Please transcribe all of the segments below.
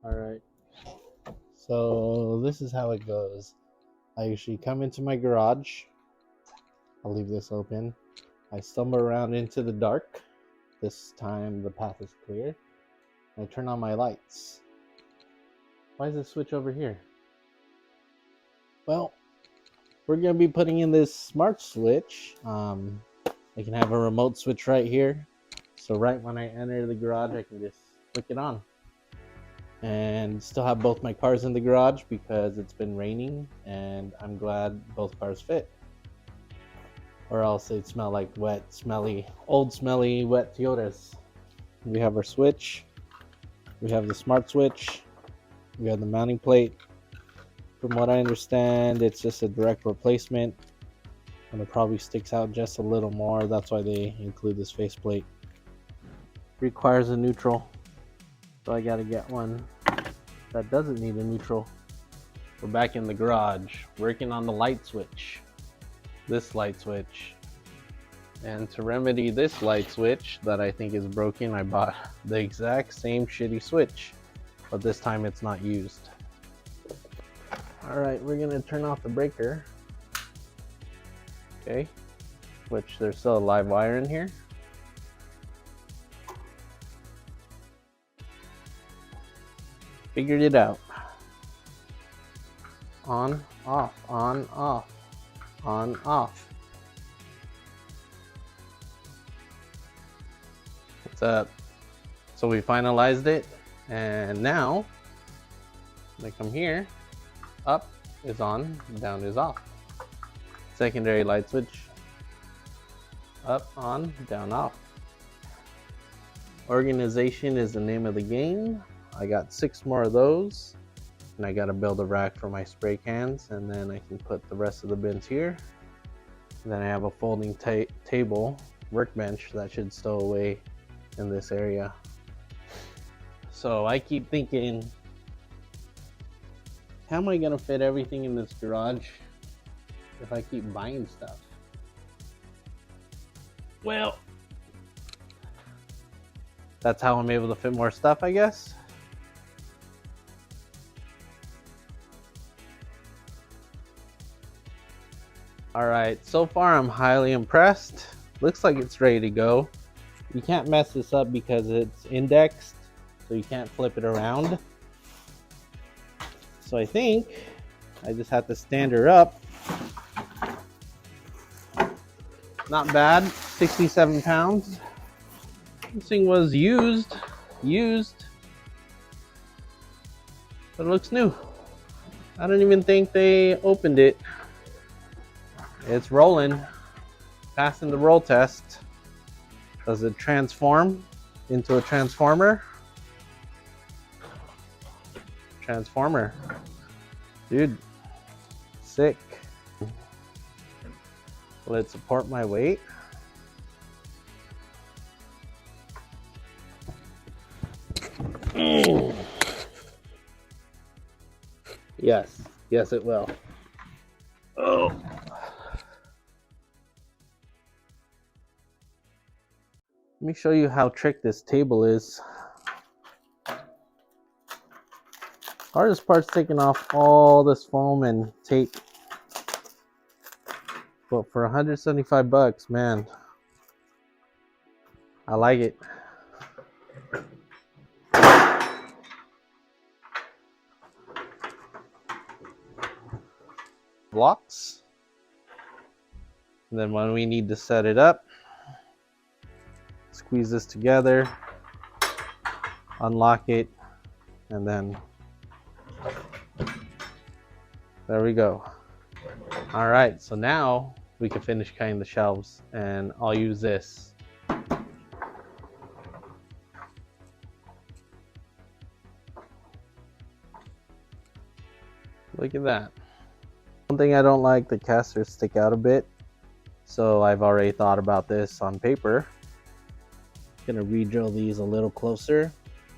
All right. So this is how it goes. I usually come into my garage. I'll leave this open. I stumble around into the dark. This time the path is clear. I turn on my lights. Why is this switch over here? Well, we're going to be putting in this smart switch. I can have a remote switch right here. So right when I enter the garage, I can just click it on. And still have both my cars in the garage because it's been raining and I'm glad both cars fit. Or else they'd smell like wet, smelly, wet Toyotas. We have our switch. We have the smart switch. We have the mounting plate. From what I understand, it's just a direct replacement. And it probably sticks out just a little more. That's why they include this faceplate. Requires a neutral. So I gotta get one that doesn't need a neutral. We're back in the garage, working on the light switch. This light switch. And to remedy this light switch that I think is broken, I bought the exact same shitty switch, but this time it's not used. All right, we're gonna turn off the breaker. Okay, which there's still a live wire in here. Figured it out. On, off, on, off, on, off. What's up? So we finalized it, and now I come here, up is on, down is off. Secondary light switch, up, on, down, off. Organization is the name of the game. I got 6 more of those, and I gotta build a rack for my spray cans, and then I can put the rest of the bins here. And then I have a folding table, workbench that should stow away in this area. So I keep thinking, how am I gonna fit everything in this garage if I keep buying stuff? Well, that's how I'm able to fit more stuff, I guess. All right, so far I'm highly impressed. Looks like it's ready to go. You can't mess this up because it's indexed, so you can't flip it around. So I think I just have to stand her up. Not bad, 67 pounds. This thing was used, but it looks new. I don't even think they opened it. It's rolling, passing the roll test. Does it transform into a transformer? Transformer. Dude, sick. Will it support my weight? Yes, yes it will. Oh. Let me show you how trick this table is. Hardest part's taking off all this foam and tape. But for 175 bucks, man, I like it. Blocks. And then when we need to set it up, squeeze this together, unlock it, and then there we go. All right, so now we can finish cutting the shelves, and I'll use this. Look at that. One thing I don't like, the casters stick out a bit, so I've already thought about this on paper. Gonna re-drill these a little closer.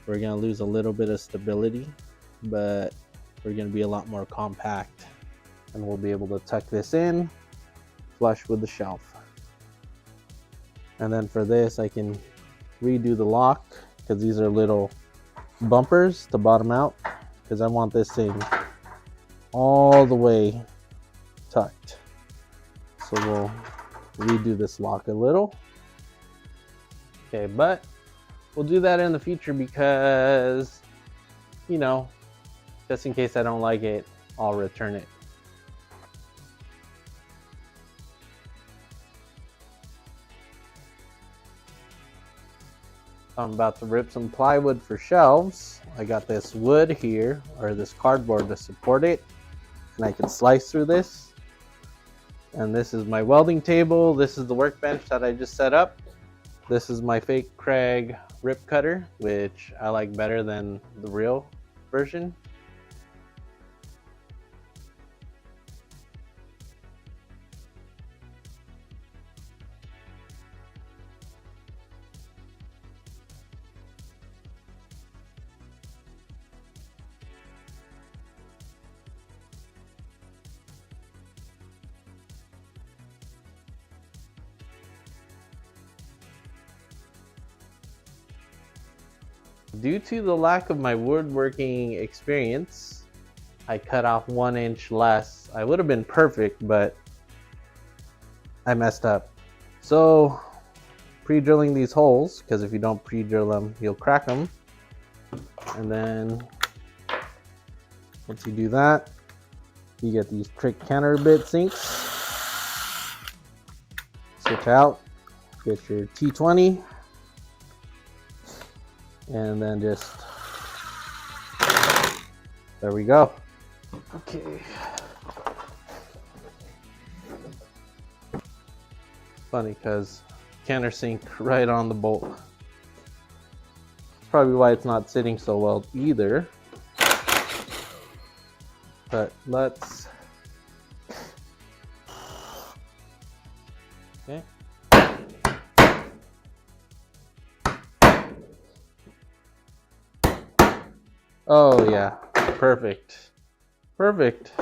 We're gonna lose a little bit of stability, but we're gonna be a lot more compact, and we'll be able to tuck this in flush with the shelf. And then for this, I can redo the lock because these are little bumpers to bottom out because I want this thing all the way tucked. So we'll redo this lock a little. Okay, but we'll do that in the future because, you know, just in case I don't like it, I'll return it. I'm about to rip some plywood for shelves. I got this wood here, or this cardboard to support it, and I can slice through this. And this is my welding table. This is the workbench that I just set up. This is my fake Craig rip cutter, which I like better than the real version. Due to the lack of my woodworking experience, I cut off 1 inch less. I would have been perfect, but I messed up. So, pre-drilling these holes, because if you don't pre-drill them, you'll crack them. And then, once you do that, you get these trick counter bit sinks. Switch out, get your T20. And then just, there we go. Okay. Funny because countersink right on the bolt. That's probably why it's not sitting so well either. But let's, okay. Oh yeah, perfect. Perfect.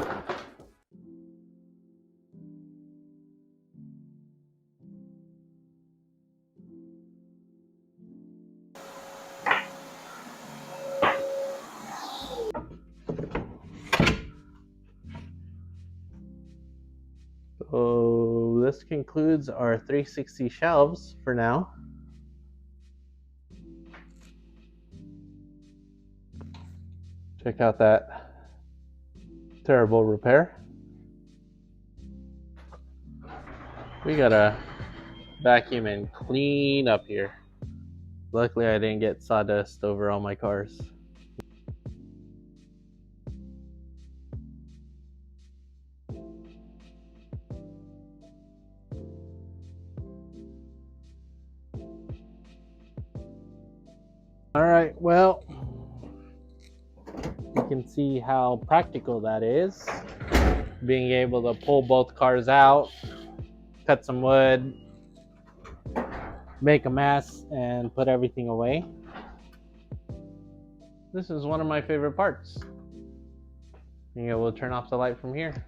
So this concludes our 360 shelves for now. Check out that terrible repair. We gotta vacuum and clean up here. Luckily I didn't get sawdust over all my cars. All right, well, you can see how practical that is. Being able to pull both cars out, cut some wood, make a mess, and put everything away. This is one of my favorite parts. Being able to turn off the light from here.